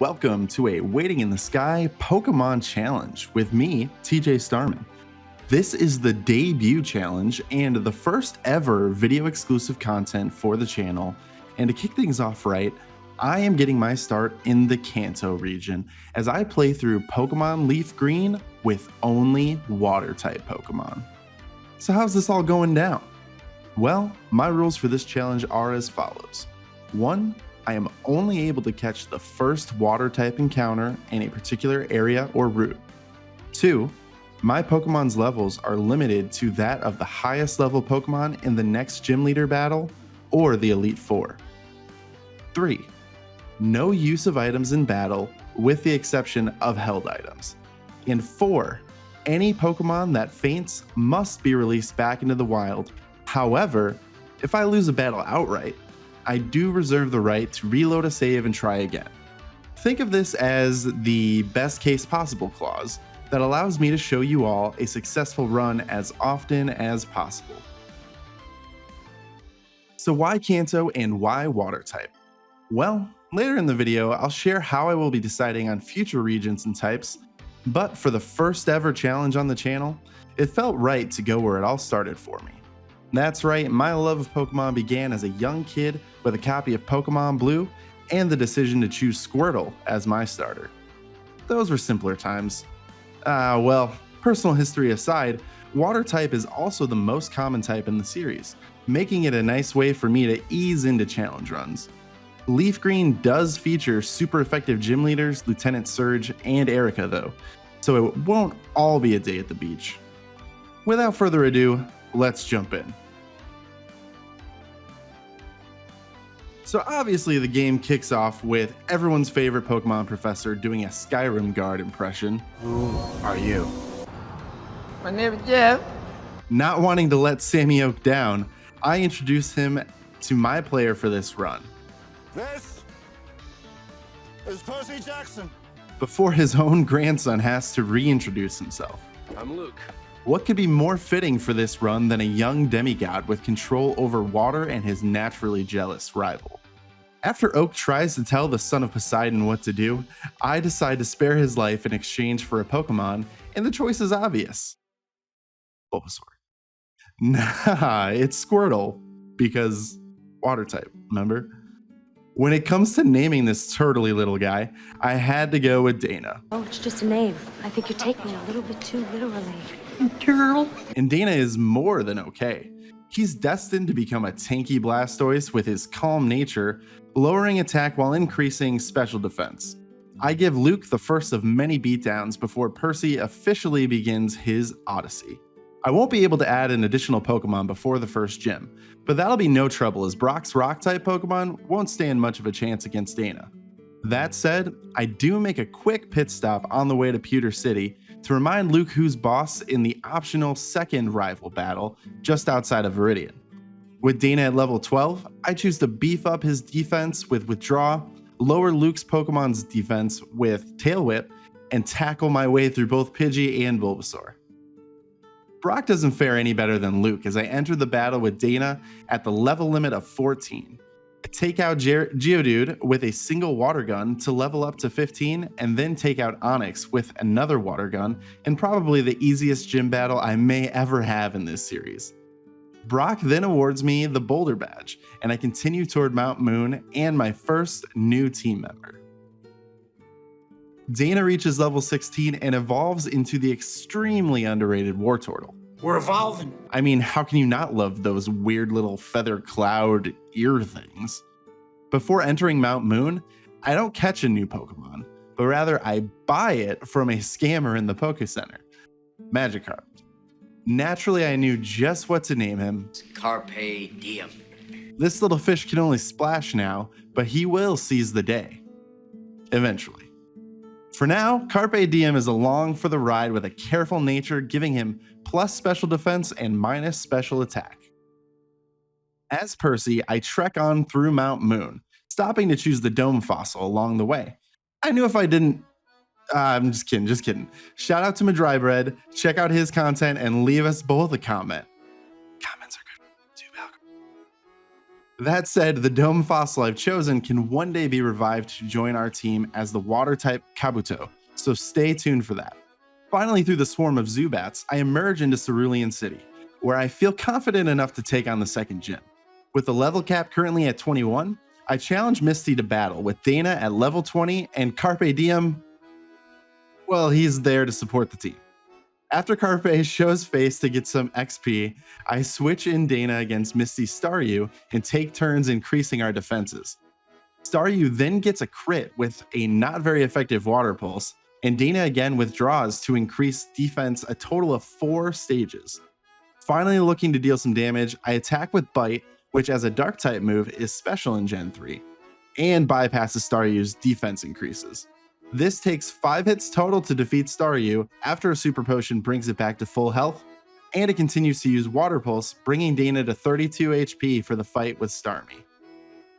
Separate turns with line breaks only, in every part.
Welcome to a Waiting in the Sky Pokemon Challenge with me, TJ Starman. This is the debut challenge and the first ever video exclusive content for the channel. And to kick things off right, I am getting my start in the Kanto region as I play through Pokemon LeafGreen with only water type Pokemon. So how's this all going down? Well, my rules for this challenge are as follows. 1. I am only able to catch the first water type encounter in a particular area or route. 2. My Pokemon's levels are limited to that of the highest level Pokemon in the next gym leader battle or the Elite Four. 3. No use of items in battle with the exception of held items. And 4. Any Pokemon that faints must be released back into the wild. However, if I lose a battle outright, I do reserve the right to reload a save and try again. Think of this as the best case possible clause that allows me to show you all a successful run as often as possible. So why Kanto and why water type? Well, later in the video, I'll share how I will be deciding on future regions and types, but for the first ever challenge on the channel, it felt right to go where it all started for me. That's right, my love of Pokemon began as a young kid with a copy of Pokemon Blue and the decision to choose Squirtle as my starter. Those were simpler times. Well, personal history aside, water type is also the most common type in the series, making it a nice way for me to ease into challenge runs. LeafGreen does feature super effective gym leaders, Lieutenant Surge, and Erika though, so it won't all be a day at the beach. Without further ado, let's jump in. So obviously the game kicks off with everyone's favorite Pokemon professor doing a Skyrim guard impression.
Who are you?
My name is Jeff.
Not wanting to let Samioke down, I introduce him to my player for this run.
This is Percy Jackson.
Before his own grandson has to reintroduce himself.
I'm Luke.
What could be more fitting for this run than a young demigod with control over water and his naturally jealous rival? After Oak tries to tell the son of Poseidon what to do, I decide to spare his life in exchange for a Pokemon, and the choice is obvious. Bulbasaur. Nah, it's Squirtle, because water type, remember? When it comes to naming this turtly little guy, I had to go with Dana.
Oh, it's just a name. I think you're taking it a little bit too literally.
Turtle.
And Dana is more than okay. He's destined to become a tanky Blastoise with his calm nature, lowering attack while increasing special defense. I give Luke the first of many beatdowns before Percy officially begins his odyssey. I won't be able to add an additional Pokemon before the first gym, but that'll be no trouble as Brock's Rock-type Pokemon won't stand much of a chance against Dana. That said, I do make a quick pit stop on the way to Pewter City to remind Luke who's boss in the optional second rival battle just outside of Viridian. With Dana at level 12, I choose to beef up his defense with Withdraw, lower Luke's Pokemon's defense with Tail Whip, and tackle my way through both Pidgey and Bulbasaur. Brock doesn't fare any better than Luke as I enter the battle with Dana at the level limit of 14. I take out Geodude with a single water gun to level up to 15 and then take out Onyx with another water gun and probably the easiest gym battle I may ever have in this series. Brock then awards me the Boulder Badge and I continue toward Mount Moon and my first new team member. Dana reaches level 16 and evolves into the extremely underrated Wartortle.
We're evolving.
I mean, how can you not love those weird little feather cloud ear things? Before entering Mount Moon, I don't catch a new Pokemon, but rather I buy it from a scammer in the Poké Center. Magikarp. Naturally, I knew just what to name him.
Carpe diem.
This little fish can only splash now, but he will seize the day. Eventually. For now, Carpe Diem is along for the ride with a careful nature giving him plus special defense and minus special attack. As Percy, I trek on through Mount Moon, stopping to choose the Dome Fossil along the way. I knew if I didn't... I'm just kidding. Shout out to Madrybread, check out his content, and leave us both a comment. Comments are good too, Malcolm. That said, the Dome Fossil I've chosen can one day be revived to join our team as the Water-type Kabuto, so stay tuned for that. Finally, through the swarm of Zubats, I emerge into Cerulean City, where I feel confident enough to take on the second gym. With the level cap currently at 21, I challenge Misty to battle with Dana at level 20 and Carpe Diem, well, he's there to support the team. After Carpe shows face to get some XP, I switch in Dana against Misty's Staryu and take turns increasing our defenses. Staryu then gets a crit with a not very effective Water Pulse, and Dana again withdraws to increase defense a total of 4 stages. Finally looking to deal some damage, I attack with Bite, which as a Dark type move is special in Gen 3, and bypasses Staryu's defense increases. This takes 5 hits total to defeat Staryu after a Super Potion brings it back to full health, and it continues to use Water Pulse, bringing Dana to 32 HP for the fight with Starmie.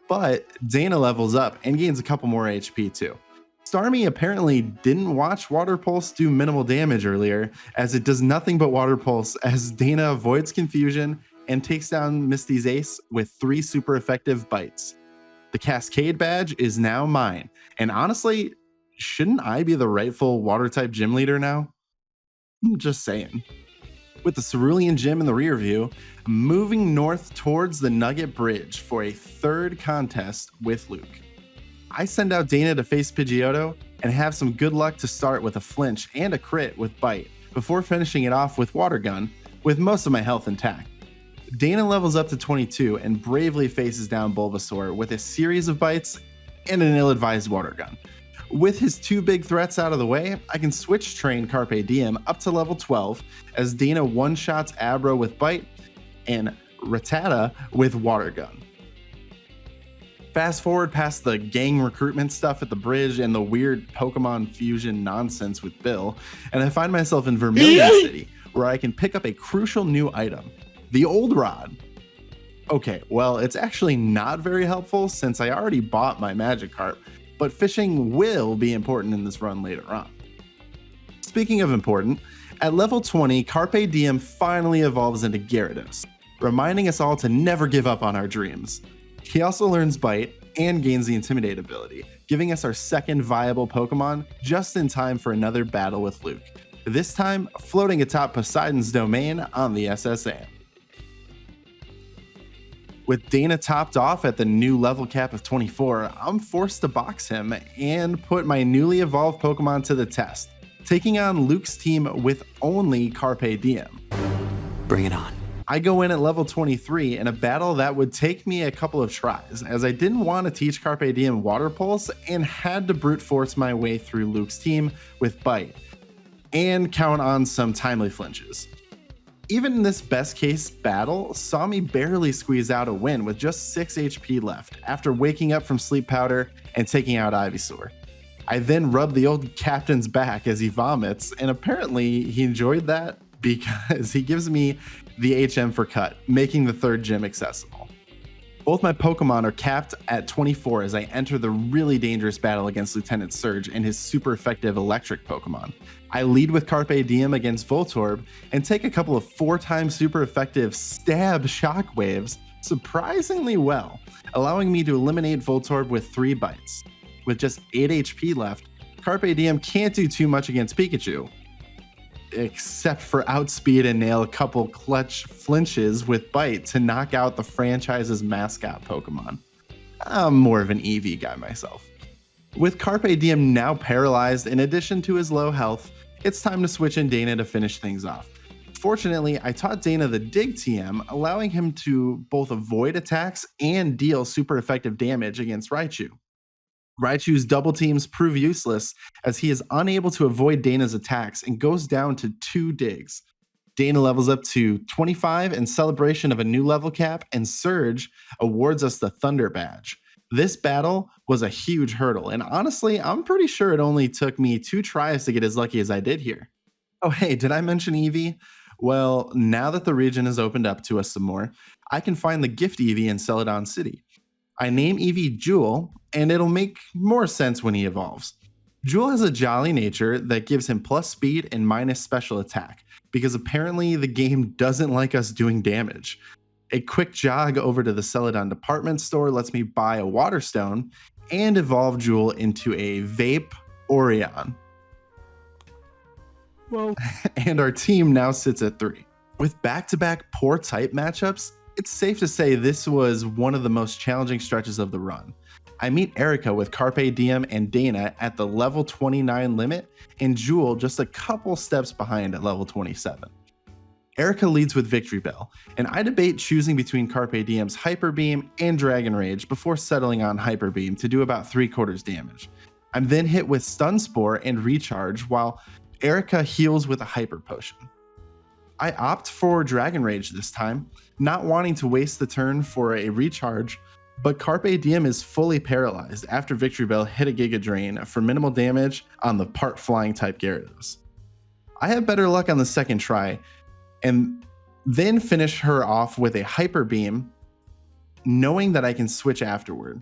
But Dana levels up and gains a couple more HP too. Starmie apparently didn't watch Water Pulse do minimal damage earlier, as it does nothing but Water Pulse as Dana avoids confusion and takes down Misty's ace with 3 super effective bites. The Cascade badge is now mine, and honestly, shouldn't I be the rightful Water-type gym leader now? I'm just saying. With the Cerulean Gym in the rear view, moving north towards the Nugget Bridge for a third contest with Luke. I send out Dana to face Pidgeotto and have some good luck to start with a flinch and a crit with Bite, before finishing it off with Water Gun, with most of my health intact. Dana levels up to 22 and bravely faces down Bulbasaur with a series of bites and an ill-advised Water Gun. With his 2 big threats out of the way, I can switch train Carpe Diem up to level 12 as Dana one-shots Abra with Bite and Rattata with Water Gun. Fast forward past the gang recruitment stuff at the bridge and the weird Pokemon fusion nonsense with Bill, and I find myself in Vermilion City, where I can pick up a crucial new item, the Old Rod. Okay, well, it's actually not very helpful since I already bought my Magikarp, but fishing will be important in this run later on. Speaking of important, at level 20, Carpe Diem finally evolves into Gyarados, reminding us all to never give up on our dreams. He also learns Bite and gains the Intimidate ability, giving us our second viable Pokemon just in time for another battle with Luke, this time floating atop Poseidon's domain on the SSA. With Dana topped off at the new level cap of 24, I'm forced to box him and put my newly evolved Pokemon to the test, taking on Luke's team with only Carpe Diem.
Bring it on.
I go in at level 23 in a battle that would take me a couple of tries, as I didn't want to teach Carpe Diem Water Pulse and had to brute force my way through Luke's team with Bite, and count on some timely flinches. Even this best case battle saw me barely squeeze out a win with just 6 HP left after waking up from sleep powder and taking out Ivysaur. I then rub the old captain's back as he vomits, and apparently he enjoyed that because he gives me the HM for cut, making the third gym accessible. Both my Pokemon are capped at 24 as I enter the really dangerous battle against Lieutenant Surge and his super effective electric Pokemon. I lead with Carpe Diem against Voltorb and take a couple of 4-time super effective stab shockwaves surprisingly well, allowing me to eliminate Voltorb with 3 bites. With just 8 HP left, Carpe Diem can't do too much against Pikachu, except for outspeed and nail a couple clutch flinches with Bite to knock out the franchise's mascot Pokemon. I'm more of an Eevee guy myself. With Carpe Diem now paralyzed in addition to his low health, it's time to switch in Dana to finish things off. Fortunately, I taught Dana the Dig TM, allowing him to both avoid attacks and deal super effective damage against Raichu. Raichu's double teams prove useless as he is unable to avoid Dana's attacks and goes down to 2 digs. Dana levels up to 25 in celebration of a new level cap, and Surge awards us the Thunder Badge. This battle was a huge hurdle, and honestly, I'm pretty sure it only took me 2 tries to get as lucky as I did here. Oh hey, did I mention Eevee? Well, now that the region has opened up to us some more, I can find the gift Eevee in Celadon City. I name Eevee Jewel, and it'll make more sense when he evolves. Jewel has a jolly nature that gives him plus speed and minus special attack, because apparently the game doesn't like us doing damage. A quick jog over to the Celadon department store lets me buy a water stone and evolve Jewel into a Vape Orion.
Well,
And our team now sits at 3. With back-to-back poor type matchups, it's safe to say this was one of the most challenging stretches of the run. I meet Erika with Carpe Diem and Dana at the level 29 limit, and Jewel just a couple steps behind at level 27. Erika leads with Victory Bell, and I debate choosing between Carpe Diem's Hyper Beam and Dragon Rage before settling on Hyper Beam to do about 3/4 damage. I'm then hit with Stun Spore and Recharge while Erika heals with a Hyper Potion. I opt for Dragon Rage this time, not wanting to waste the turn for a Recharge, but Carpe Diem is fully paralyzed after Victory Bell hit a Giga Drain for minimal damage on the part Flying type Gyarados. I have better luck on the second try, and then finish her off with a Hyper Beam, knowing that I can switch afterward.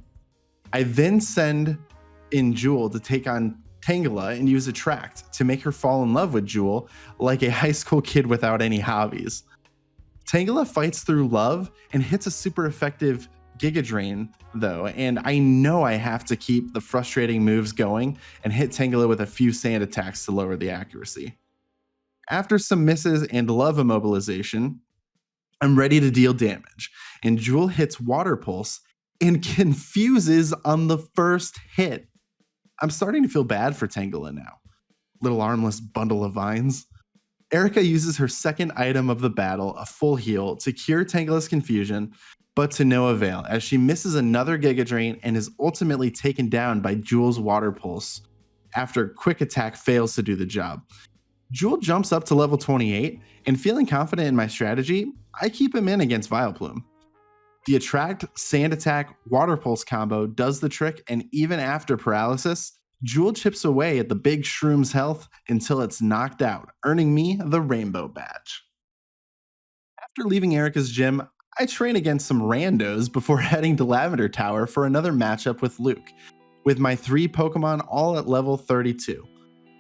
I then send in Jewel to take on Tangela and use Attract to make her fall in love with Jewel like a high school kid without any hobbies. Tangela fights through love and hits a super effective Giga Drain though, and I know I have to keep the frustrating moves going and hit Tangela with a few sand attacks to lower the accuracy. After some misses and love immobilization, I'm ready to deal damage, and Jewel hits Water Pulse and confuses on the first hit. I'm starting to feel bad for Tangela now. Little armless bundle of vines. Erika uses her second item of the battle, a full heal, to cure Tangela's confusion, but to no avail, as she misses another Giga Drain and is ultimately taken down by Jewel's Water Pulse after Quick Attack fails to do the job. Jewel jumps up to level 28, and feeling confident in my strategy, I keep him in against Vileplume. The Attract, Sand Attack, Water Pulse combo does the trick, and even after paralysis, Jewel chips away at the big shroom's health until it's knocked out, earning me the Rainbow Badge. After leaving Erika's gym, I train against some randos before heading to Lavender Tower for another matchup with Luke, with my 3 Pokemon all at level 32.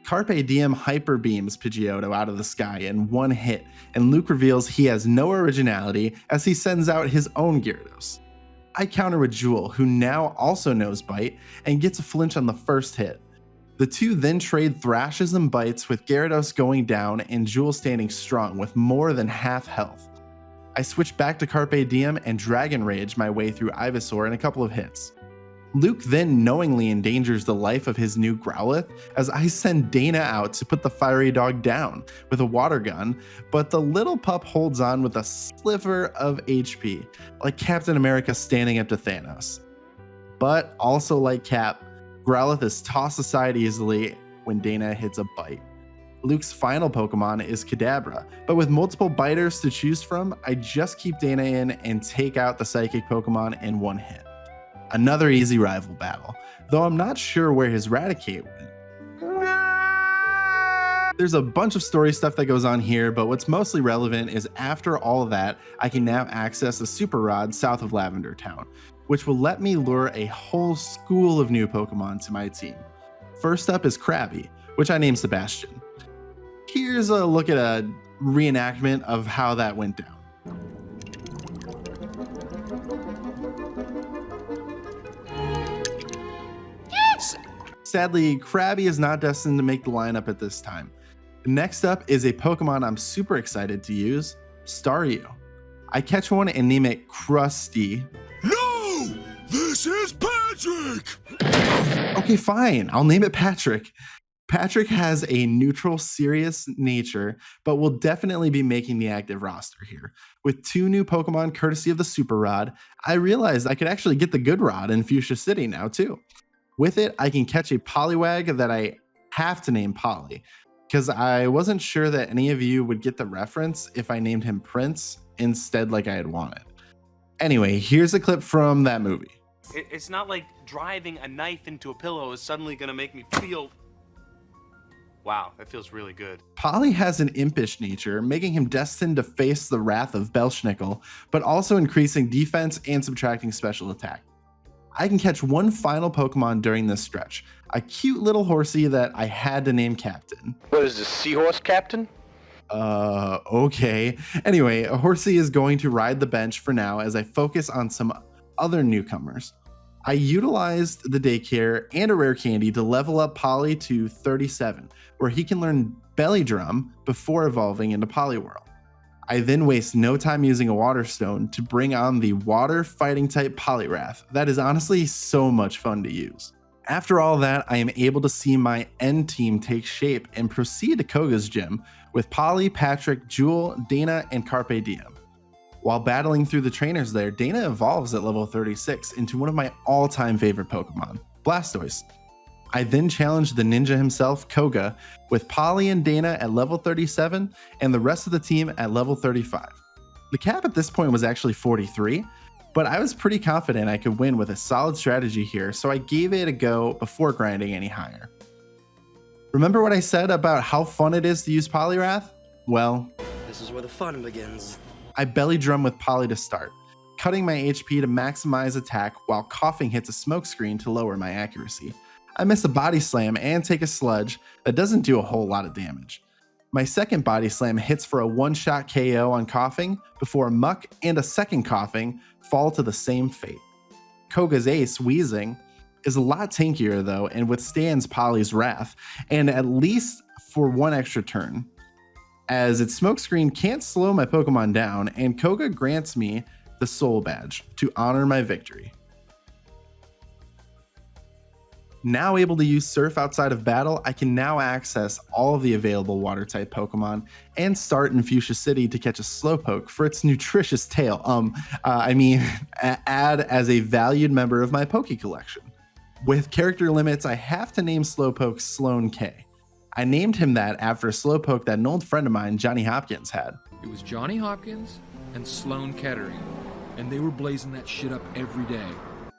Carpe Diem Hyper Beams Pidgeotto out of the sky in one hit, and Luke reveals he has no originality as he sends out his own Gyarados. I counter with Jewel, who now also knows Bite, and gets a flinch on the first hit. The two then trade thrashes and bites with Gyarados going down and Jewel standing strong with more than half health. I switch back to Carpe Diem and Dragon Rage my way through Ivysaur in a couple of hits. Luke then knowingly endangers the life of his new Growlithe as I send Dana out to put the fiery dog down with a water gun, but the little pup holds on with a sliver of HP, like Captain America standing up to Thanos. But also like Cap, Growlithe is tossed aside easily when Dana hits a bite. Luke's final Pokemon is Kadabra, but with multiple biters to choose from, I just keep Dana in and take out the Psychic Pokemon in one hit. Another easy rival battle, though I'm not sure where his Raticate went. There's a bunch of story stuff that goes on here, but what's mostly relevant is after all of that, I can now access a Super Rod south of Lavender Town, which will let me lure a whole school of new Pokemon to my team. First up is Krabby, which I named Sebastian. Here's a look at a reenactment of how that went down. Sadly, Krabby is not destined to make the lineup at this time. Next up is a Pokemon I'm super excited to use, Staryu. I catch one and name it Krusty.
No! This is Patrick!
Okay, fine, I'll name it Patrick. Patrick has a neutral, serious nature, but will definitely be making the active roster here. With 2 new Pokemon courtesy of the Super Rod, I realized I could actually get the good rod in Fuchsia City now too. With it, I can catch a Poliwag that I have to name Polly, because I wasn't sure that any of you would get the reference if I named him Prince instead like I had wanted. Anyway, here's a clip from that movie.
It's not like driving a knife into a pillow is suddenly gonna make me feel... Wow, that feels really good.
Polly has an impish nature, making him destined to face the wrath of Belschnickel, but also increasing defense and subtracting special attack. I can catch one final Pokemon during this stretch, a cute little horsey that I had to name Captain.
What is this, Seahorse Captain?
Okay. Anyway, Horsey is going to ride the bench for now as I focus on some other newcomers. I utilized the daycare and a rare candy to level up Polly to 37, where he can learn Belly Drum before evolving into Poliwhirl. I then waste no time using a Water Stone to bring on the Water Fighting type Poliwrath. That is honestly so much fun to use. After all that, I am able to see my end team take shape and proceed to Koga's gym with Polly, Patrick, Jewel, Dana, and Carpe Diem. While battling through the trainers there, Dana evolves at level 36 into one of my all-time favorite Pokemon, Blastoise. I then challenge the ninja himself, Koga, with Polly and Dana at level 37 and the rest of the team at level 35. The cap at this point was actually 43, but I was pretty confident I could win with a solid strategy here, so I gave it a go before grinding any higher. Remember what I said about how fun it is to use Poliwrath? Well,
This is where the fun begins.
I belly drum with Polly to start, cutting my HP to maximize attack while coughing hits a smoke screen to lower my accuracy. I miss a body slam and take a sludge that doesn't do a whole lot of damage. My second body slam hits for a one-shot KO on coughing before a muck and a second coughing fall to the same fate. Koga's ace, Wheezing, is a lot tankier though and withstands Polly's wrath, and at least for one extra turn, as its smokescreen can't slow my Pokemon down, and Koga grants me the Soul Badge to honor my victory. Now able to use Surf outside of battle, I can now access all of the available Water-type Pokemon and start in Fuchsia City to catch a Slowpoke for its nutritious tail. Add as a valued member of my Poke collection. With character limits, I have to name Slowpoke Sloan K. I named him that after a Slowpoke that an old friend of mine, Johnny Hopkins, had.
It was Johnny Hopkins and Sloan Kettering, and they were blazing that shit up every day.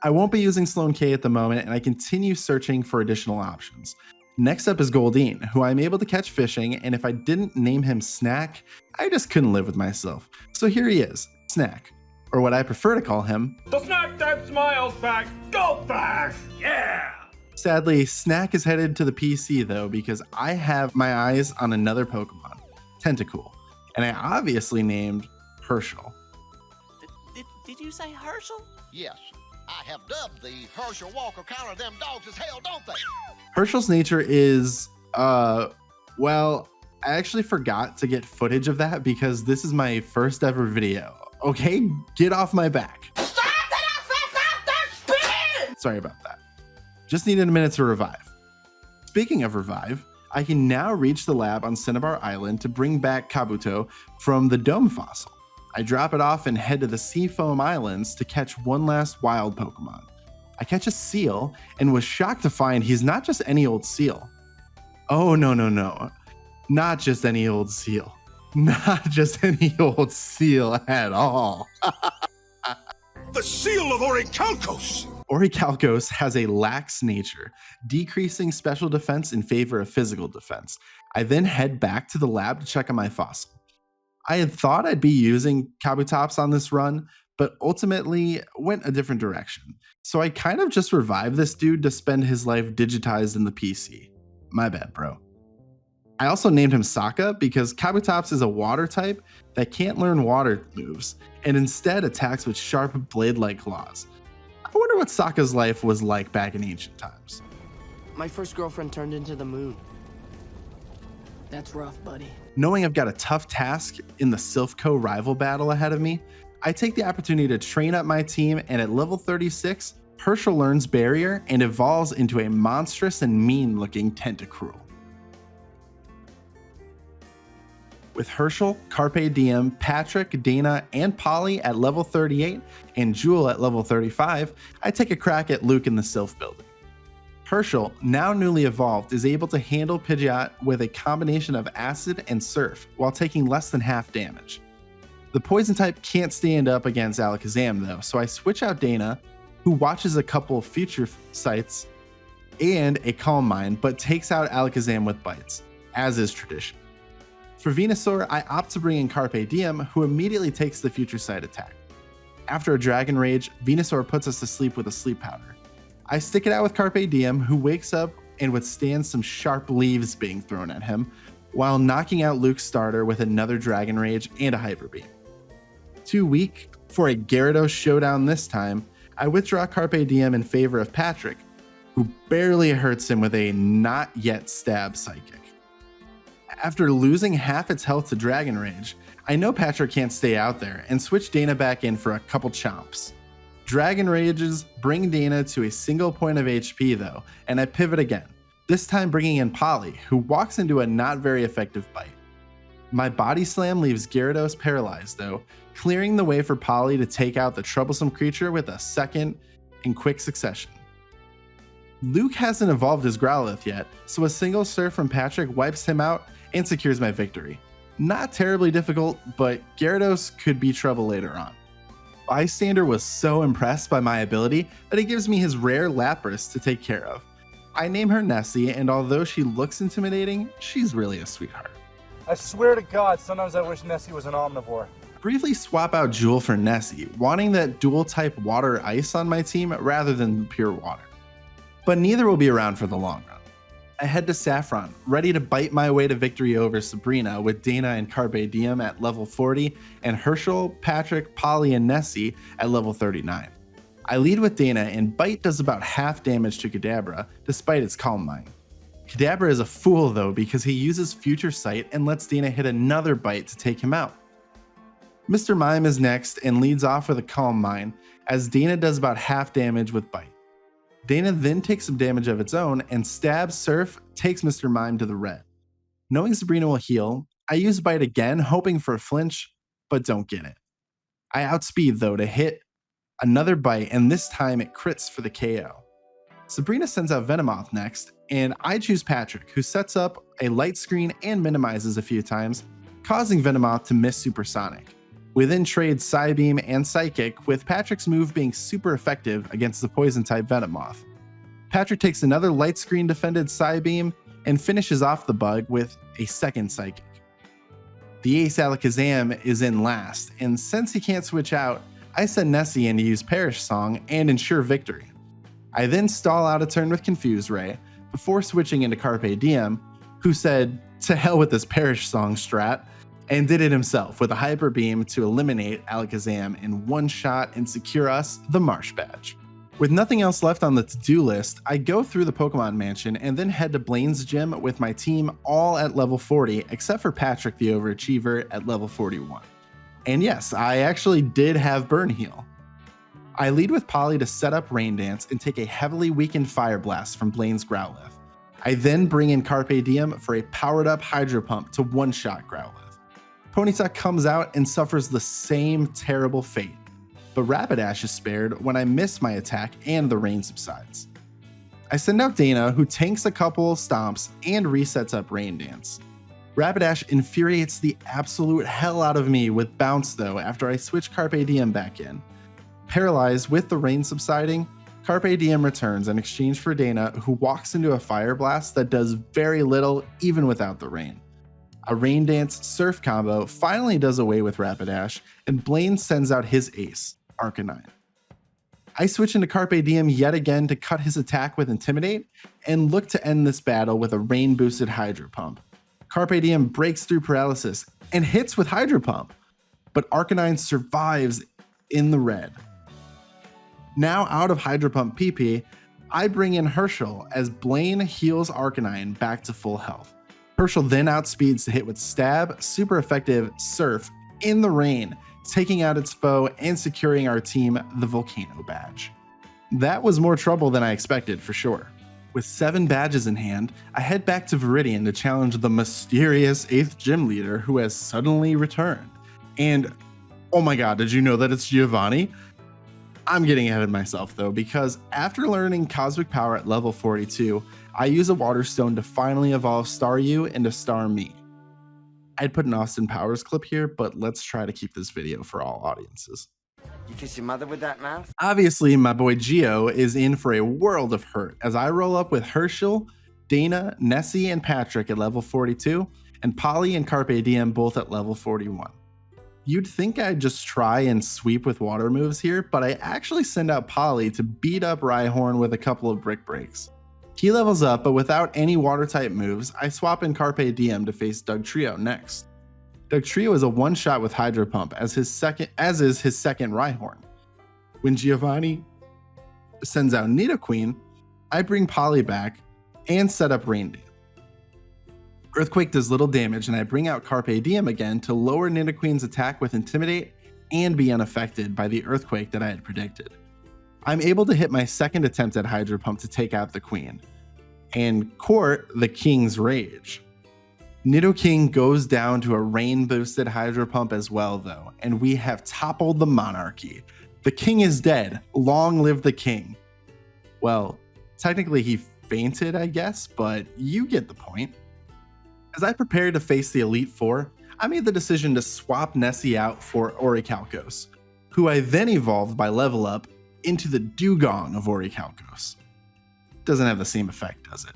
I won't be using Sloan K at the moment, and I continue searching for additional options. Next up is Goldeen, who I'm able to catch fishing, and if I didn't name him Snack, I just couldn't live with myself. So here he is, Snack, or what I prefer to call him,
The snack that smiles back, Goldfish! Yeah!
Sadly, Snack is headed to the PC though because I have my eyes on another Pokemon, Tentacool, and I obviously named Herschel.
Did you say Herschel?
Yes, I have dubbed the Herschel Walker counter them dogs as hell, don't they?
Herschel's nature is, well, I actually forgot to get footage of that because this is my first ever video. Okay, get off my back. Sorry about that. Just needed a minute to revive. Speaking of revive, I can now reach the lab on Cinnabar Island to bring back Kabuto from the Dome Fossil. I drop it off and head to the Seafoam Islands to catch one last wild Pokemon. I catch a seal and was shocked to find he's not just any old seal. Oh, no. Not just any old seal. Not just any old seal at all.
The seal of Orichalcos!
Orichalcos has a lax nature, decreasing special defense in favor of physical defense. I then head back to the lab to check on my fossil. I had thought I'd be using Kabutops on this run, but ultimately went a different direction. So I kind of just revived this dude to spend his life digitized in the PC. My bad, bro. I also named him Sokka because Kabutops is a water type that can't learn water moves and instead attacks with sharp blade-like claws. I wonder what Sokka's life was like back in ancient times.
My first girlfriend turned into the moon. That's rough, buddy.
Knowing I've got a tough task in the Silph Co rival battle ahead of me, I take the opportunity to train up my team, and at level 36, Herschel learns Barrier and evolves into a monstrous and mean-looking Tentacruel. With Herschel, Carpe Diem, Patrick, Dana, and Polly at level 38, and Jewel at level 35, I take a crack at Luke in the Silph building. Herschel, now newly evolved, is able to handle Pidgeot with a combination of Acid and Surf while taking less than half damage. The Poison type can't stand up against Alakazam though, so I switch out Dana, who watches a couple of future sights and a Calm Mind, but takes out Alakazam with bites, as is tradition. For Venusaur, I opt to bring in Carpe Diem, who immediately takes the future sight attack. After a Dragon Rage, Venusaur puts us to sleep with a sleep powder. I stick it out with Carpe Diem, who wakes up and withstands some sharp leaves being thrown at him, while knocking out Luke's starter with another Dragon Rage and a Hyper Beam. Too weak for a Gyarados showdown this time, I withdraw Carpe Diem in favor of Patrick, who barely hurts him with a not yet stab Psychic. After losing half its health to Dragon Rage, I know Patrick can't stay out there and switch Dana back in for a couple chomps. Dragon Rages bring Dana to a single point of HP though, and I pivot again, this time bringing in Polly, who walks into a not very effective bite. My Body Slam leaves Gyarados paralyzed though, clearing the way for Polly to take out the troublesome creature with a second in quick succession. Luke hasn't evolved his Growlithe yet, so a single Surf from Patrick wipes him out and secures my victory. Not terribly difficult, but Gyarados could be trouble later on. Bystander was so impressed by my ability that he gives me his rare Lapras to take care of. I name her Nessie, and although she looks intimidating, she's really a sweetheart.
I swear to God, sometimes I wish Nessie was an omnivore.
Briefly swap out Jewel for Nessie, wanting that dual type water ice on my team rather than pure water. But neither will be around for the long run. I head to Saffron, ready to bite my way to victory over Sabrina with Dana and Carpe Diem at level 40 and Herschel, Patrick, Polly, and Nessie at level 39. I lead with Dana and Bite does about half damage to Kadabra despite its Calm Mind. Kadabra is a fool though because he uses Future Sight and lets Dana hit another Bite to take him out. Mr. Mime is next and leads off with a Calm Mind as Dana does about half damage with Bite. Dana then takes some damage of its own and Stab Surf takes Mr. Mime to the red. Knowing Sabrina will heal, I use Bite again hoping for a flinch, but don't get it. I outspeed though to hit another Bite and this time it crits for the KO. Sabrina sends out Venomoth next and I choose Patrick, who sets up a light screen and minimizes a few times, causing Venomoth to miss Supersonic. We then trade Psybeam and Psychic, with Patrick's move being super effective against the Poison-type Venomoth. Patrick takes another light screen defended Psybeam and finishes off the bug with a second Psychic. The Ace Alakazam is in last, and since he can't switch out, I send Nessie in to use Perish Song and ensure victory. I then stall out a turn with Confuse Ray, before switching into Carpe Diem, who said, "To hell with this Perish Song strat," and did it himself with a Hyper Beam to eliminate Alakazam in one shot and secure us the Marsh Badge. With nothing else left on the to-do list, I go through the Pokemon Mansion and then head to Blaine's gym with my team all at level 40, except for Patrick the Overachiever at level 41. And yes, I actually did have Burn Heal. I lead with Polly to set up Rain Dance and take a heavily weakened Fire Blast from Blaine's Growlithe. I then bring in Carpe Diem for a powered up Hydro Pump to one-shot Growlithe. Ponyta comes out and suffers the same terrible fate, but Rapidash is spared when I miss my attack and the rain subsides. I send out Dana, who tanks a couple stomps and resets up Rain Dance. Rapidash infuriates the absolute hell out of me with Bounce though after I switch Carpe Diem back in. Paralyzed with the rain subsiding, Carpe Diem returns in exchange for Dana, who walks into a Fire Blast that does very little even without the rain. A Rain Dance Surf combo finally does away with Rapidash, and Blaine sends out his ace, Arcanine. I switch into Carpe Diem yet again to cut his attack with Intimidate, and look to end this battle with a rain-boosted Hydro Pump. Carpe Diem breaks through Paralysis and hits with Hydro Pump, but Arcanine survives in the red. Now out of Hydro Pump PP, I bring in Herschel as Blaine heals Arcanine back to full health. Herschel then outspeeds to hit with Stab, super effective Surf in the rain, taking out its foe and securing our team the Volcano Badge. That was more trouble than I expected for sure. With 7 badges in hand, I head back to Viridian to challenge the mysterious 8th gym leader who has suddenly returned. And oh my god, did you know that it's Giovanni? I'm getting ahead of myself though, because after learning Cosmic Power at level 42, I use a Water Stone to finally evolve Staryu into Starmie. I'd put an Austin Powers clip here, but let's try to keep this video for all audiences.
You kiss your mother with that mouth?
Obviously, my boy Gio is in for a world of hurt as I roll up with Herschel, Dana, Nessie, and Patrick at level 42, and Polly and Carpe Diem both at level 41. You'd think I'd just try and sweep with water moves here, but I actually send out Polly to beat up Rhyhorn with a couple of Brick Breaks. He levels up, but without any water-type moves, I swap in Carpe Diem to face Dugtrio next. Dugtrio is a one-shot with Hydro Pump as is his second Rhyhorn. When Giovanni sends out Nidoqueen, I bring Polly back and set up Rain Dance. Earthquake does little damage, and I bring out Carpe Diem again to lower Nidoqueen's attack with Intimidate and be unaffected by the Earthquake that I had predicted. I'm able to hit my second attempt at Hydro Pump to take out the Queen, and court the King's Rage. Nidoking goes down to a rain-boosted Hydro Pump as well, though, and we have toppled the monarchy. The king is dead. Long live the king. Well, technically he fainted, I guess, but you get the point. As I prepared to face the Elite Four, I made the decision to swap Nessie out for Orichalcos, who I then evolved by level up into the Dugong of Orichalcos. Doesn't have the same effect, does it?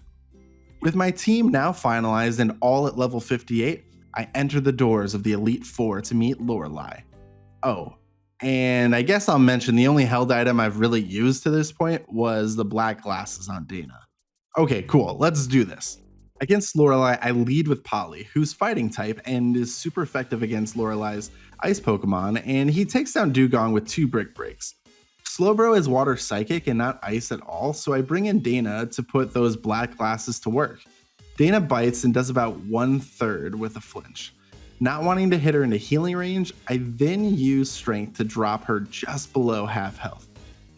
With my team now finalized and all at level 58, I enter the doors of the Elite Four to meet Lorelei. Oh, and I guess I'll mention the only held item I've really used to this point was the black glasses on Dana. Okay, cool, let's do this. Against Lorelei, I lead with Polly, who's fighting type and is super effective against Lorelei's ice Pokemon, and he takes down Dugong with 2 Brick Breaks. Slowbro is water psychic and not ice at all, so I bring in Dana to put those black glasses to work. Dana bites and does about 1/3 with a flinch. Not wanting to hit her into healing range, I then use strength to drop her just below half health.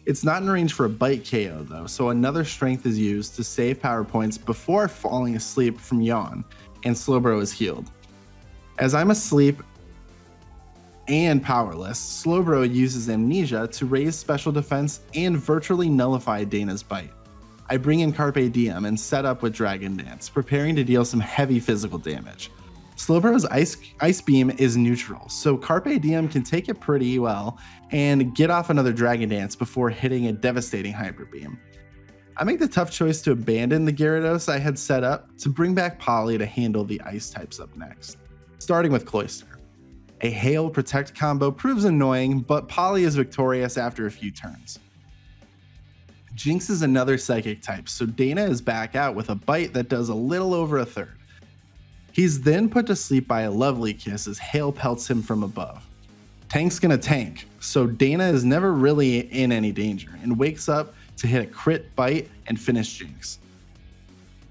It's not in range for a bite KO though, so another strength is used to save power points before falling asleep from yawn, and Slowbro is healed. As I'm asleep and powerless, Slowbro uses Amnesia to raise special defense and virtually nullify Dana's bite. I bring in Carpe Diem and set up with Dragon Dance, preparing to deal some heavy physical damage. Slowbro's Ice Beam is neutral, so Carpe Diem can take it pretty well and get off another Dragon Dance before hitting a devastating Hyper Beam. I make the tough choice to abandon the Gyarados I had set up to bring back Polly to handle the ice types up next, starting with Cloyster. A Hail Protect combo proves annoying, but Polly is victorious after a few turns. Jinx is another psychic type, so Dana is back out with a bite that does a little over 1/3. He's then put to sleep by a Lovely Kiss as Hail pelts him from above. Tank's gonna tank, so Dana is never really in any danger and wakes up to hit a crit bite and finish Jinx.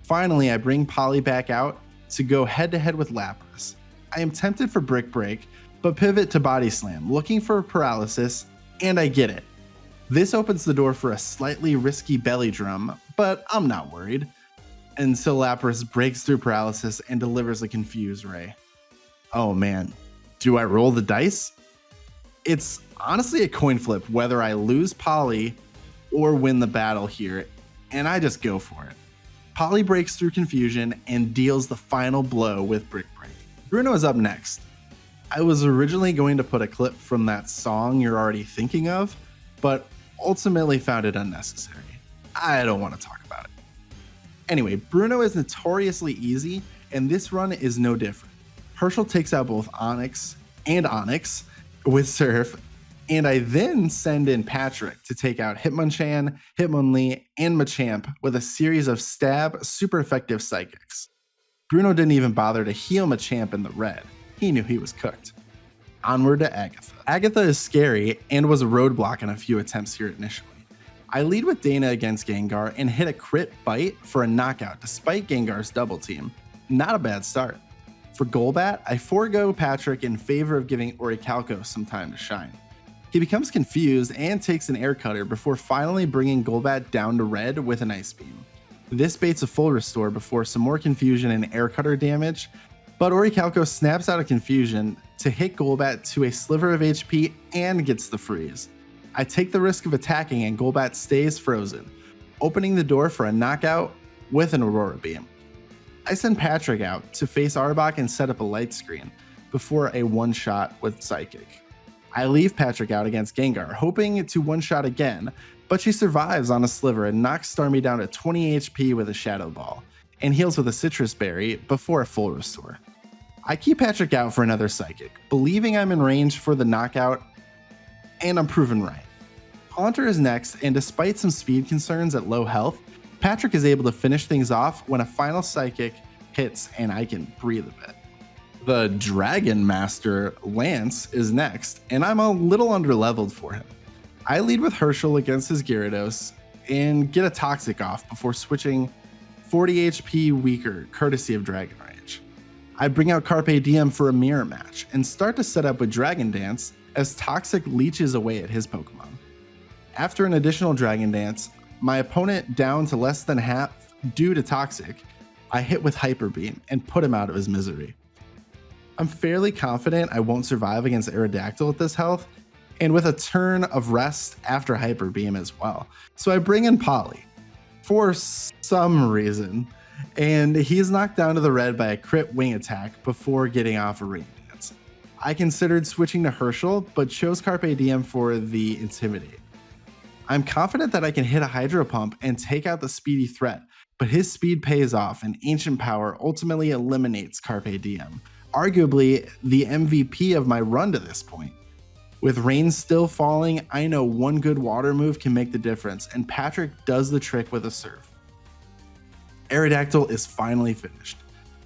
Finally, I bring Polly back out to go head to head with Lapras. I am tempted for Brick Break, but pivot to Body Slam, looking for paralysis, and I get it. This opens the door for a slightly risky Belly Drum, but I'm not worried, until Lapras breaks through paralysis and delivers a Confuse Ray. Oh man, do I roll the dice? It's honestly a coin flip whether I lose Polly or win the battle here, and I just go for it. Polly breaks through confusion and deals the final blow with Brick Break. Bruno is up next. I was originally going to put a clip from that song you're already thinking of, but ultimately found it unnecessary. I don't want to talk about it. Anyway, Bruno is notoriously easy, and this run is no different. Herschel takes out both Onyx with Surf, and I then send in Patrick to take out Hitmonchan, Hitmonlee, and Machamp with a series of stab, super effective psychics. Bruno didn't even bother to heal Machamp in the red. He knew he was cooked. Onward to Agatha. Agatha is scary and was a roadblock in a few attempts here initially. I lead with Dana against Gengar and hit a crit bite for a knockout despite Gengar's double team. Not a bad start. For Golbat, I forego Patrick in favor of giving Orichalcos some time to shine. He becomes confused and takes an Air Cutter before finally bringing Golbat down to red with an Ice Beam. This baits a full restore before some more confusion and Air Cutter damage, but Orichalcos snaps out of confusion to hit Golbat to a sliver of HP and gets the freeze. I take the risk of attacking and Golbat stays frozen, opening the door for a knockout with an Aurora Beam. I send Patrick out to face Arbok and set up a light screen before a one-shot with Psychic. I leave Patrick out against Gengar, hoping to one-shot again, but she survives on a sliver and knocks Starmie down to 20 HP with a Shadow Ball, and heals with a Citrus Berry before a full restore. I keep Patrick out for another Psychic, believing I'm in range for the knockout, and I'm proven right. Haunter is next, and despite some speed concerns at low health, Patrick is able to finish things off when a final psychic hits and I can breathe a bit. The Dragon Master, Lance, is next, and I'm a little underleveled for him. I lead with Herschel against his Gyarados and get a Toxic off before switching 40 HP weaker, courtesy of Dragon Rage. I bring out Carpe Diem for a mirror match and start to set up with Dragon Dance as Toxic leeches away at his Pokemon. After an additional Dragon Dance, my opponent down to less than half due to Toxic, I hit with Hyper Beam and put him out of his misery. I'm fairly confident I won't survive against Aerodactyl at this health, and with a turn of rest after Hyper Beam as well. So I bring in Polly for some reason, and he's knocked down to the red by a crit wing attack before getting off a Rain Dance. I considered switching to Herschel, but chose Carpe Diem for the Intimidate. I'm confident that I can hit a Hydro Pump and take out the speedy threat, but his speed pays off and Ancient Power ultimately eliminates Carpe Diem, arguably the MVP of my run to this point. With rain still falling, I know one good water move can make the difference, and Patrick does the trick with a Surf. Aerodactyl is finally finished.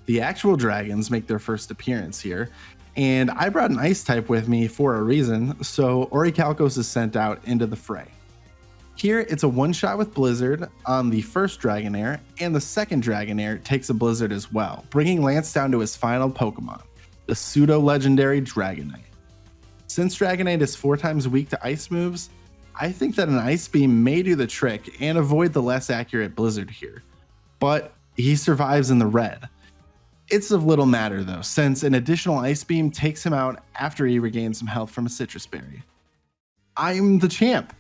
The actual dragons make their first appearance here, and I brought an ice type with me for a reason, so Orichalcos is sent out into the fray. Here, it's a one-shot with Blizzard on the first Dragonair, and the second Dragonair takes a Blizzard as well, bringing Lance down to his final Pokemon, the pseudo-legendary Dragonite. Since Dragonite is 4 times weak to ice moves, I think that an Ice Beam may do the trick and avoid the less accurate Blizzard here, but he survives in the red. It's of little matter though, since an additional Ice Beam takes him out after he regains some health from a Citrus Berry. I'm the champ.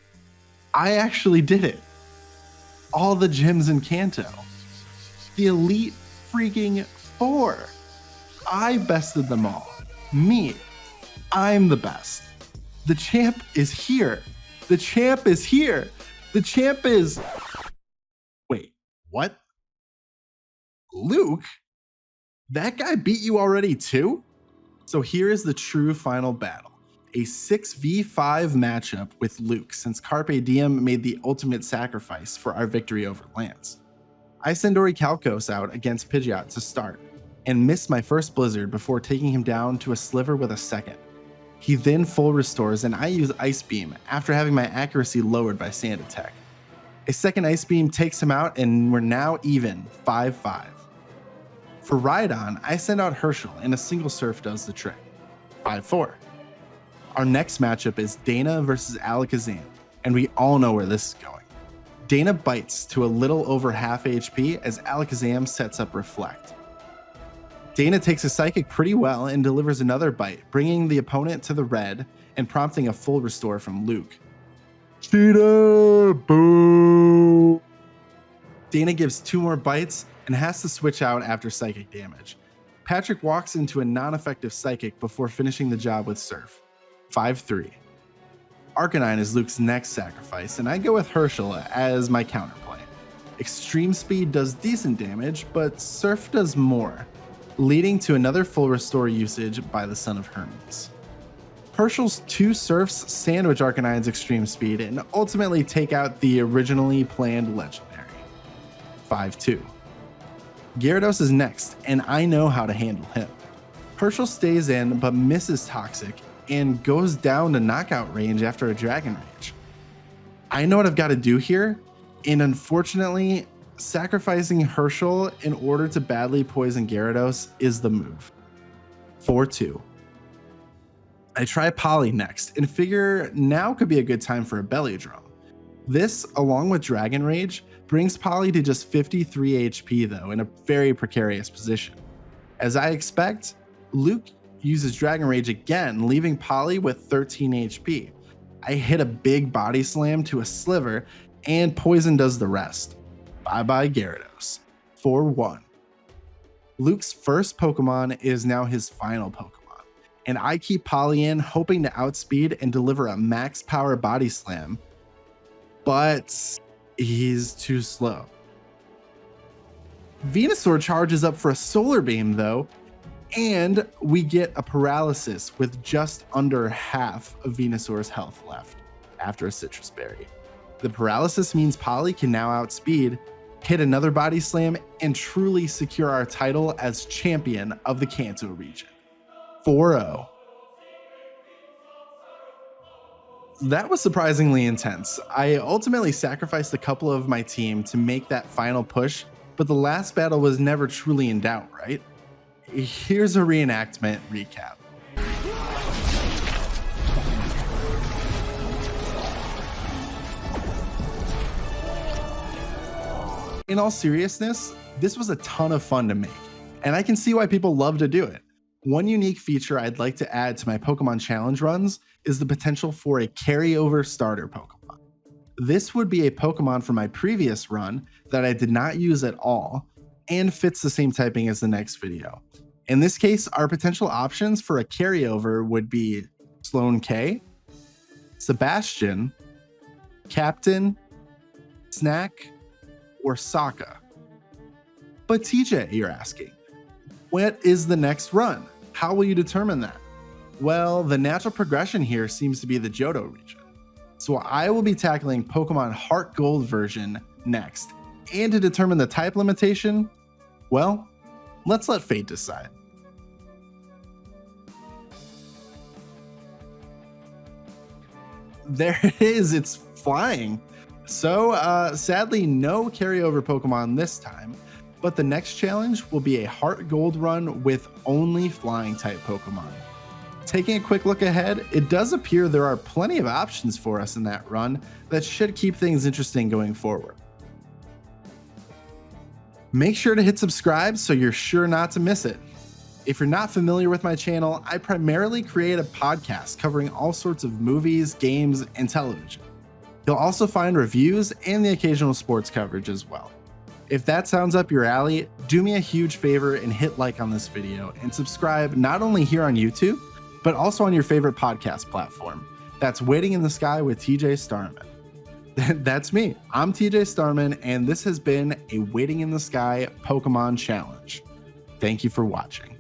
I actually did it. All the gyms in Kanto. The Elite freaking Four. I bested them all. Me. I'm the best. The champ is here. The champ is here. The champ is... Wait, what? Luke? That guy beat you already too? So here is the true final battle. A 6v5 matchup with Luke, since Carpe Diem made the ultimate sacrifice for our victory over Lance. I send Orichalcos out against Pidgeot to start, and miss my first Blizzard before taking him down to a Sliver with a second. He then full restores, and I use Ice Beam after having my accuracy lowered by Sand Attack. A second Ice Beam takes him out, and we're now even 5-5. For Rhydon, I send out Herschel, and a single Surf does the trick. 5-4. Our next matchup is Dana versus Alakazam, and we all know where this is going. Dana bites to a little over half HP as Alakazam sets up Reflect. Dana takes a Psychic pretty well and delivers another bite, bringing the opponent to the red and prompting a full restore from Luke. Cheetah! Boo! Dana gives 2 more bites and has to switch out after Psychic damage. Patrick walks into a non-effective Psychic before finishing the job with Surf. 5-3. Arcanine is Luke's next sacrifice, and I go with Herschel as my counterplay. Extreme Speed does decent damage, but Surf does more, leading to another full restore usage by the Son of Hermes. Herschel's 2 Surfs sandwich Arcanine's Extreme Speed and ultimately take out the originally planned Legendary. 5-2. Gyarados is next, and I know how to handle him. Herschel stays in but misses Toxic and goes down to knockout range after a Dragon Rage. I know what I've got to do here, and unfortunately, sacrificing Herschel in order to badly poison Gyarados is the move. 4-2. I try Polly next and figure now could be a good time for a Belly Drum. This, along with Dragon Rage, brings Polly to just 53 HP though, in a very precarious position. As I expect, Luke uses Dragon Rage again, leaving Polly with 13 HP. I hit a big body slam to a Sliver, and Poison does the rest. Bye-bye Gyarados. 4-1. Luke's first Pokemon is now his final Pokemon, and I keep Polly in, hoping to outspeed and deliver a max power body slam, but he's too slow. Venusaur charges up for a Solar Beam though, and we get a Paralysis with just under half of Venusaur's health left after a Citrus Berry. The Paralysis means Polly can now outspeed, hit another body slam, and truly secure our title as champion of the Kanto region. 4-0. That was surprisingly intense. I ultimately sacrificed a couple of my team to make that final push, but the last battle was never truly in doubt, right? Here's a reenactment recap. In all seriousness, this was a ton of fun to make, and I can see why people love to do it. One unique feature I'd like to add to my Pokemon Challenge runs is the potential for a carryover starter Pokemon. This would be a Pokemon from my previous run that I did not use at all and fits the same typing as the next video. In this case, our potential options for a carryover would be Sloan K, Sebastian, Captain, Snack, or Sokka. But TJ, you're asking, what is the next run? How will you determine that? Well, the natural progression here seems to be the Johto region. So I will be tackling Pokemon Heart Gold version next. And to determine the type limitation, well, let's let fate decide. There it is, it's flying. So sadly, no carryover Pokemon this time, but the next challenge will be a Heart Gold run with only flying type Pokemon. Taking a quick look ahead, it does appear there are plenty of options for us in that run that should keep things interesting going forward. Make sure to hit subscribe so you're sure not to miss it. If you're not familiar with my channel, I primarily create a podcast covering all sorts of movies, games, and television. You'll also find reviews and the occasional sports coverage as well. If that sounds up your alley, do me a huge favor and hit like on this video and subscribe not only here on YouTube, but also on your favorite podcast platform. That's Waiting in the Sky with TJ Starman. That's me. I'm TJ Starman, and this has been a Waiting in the Sky Pokemon Challenge. Thank you for watching.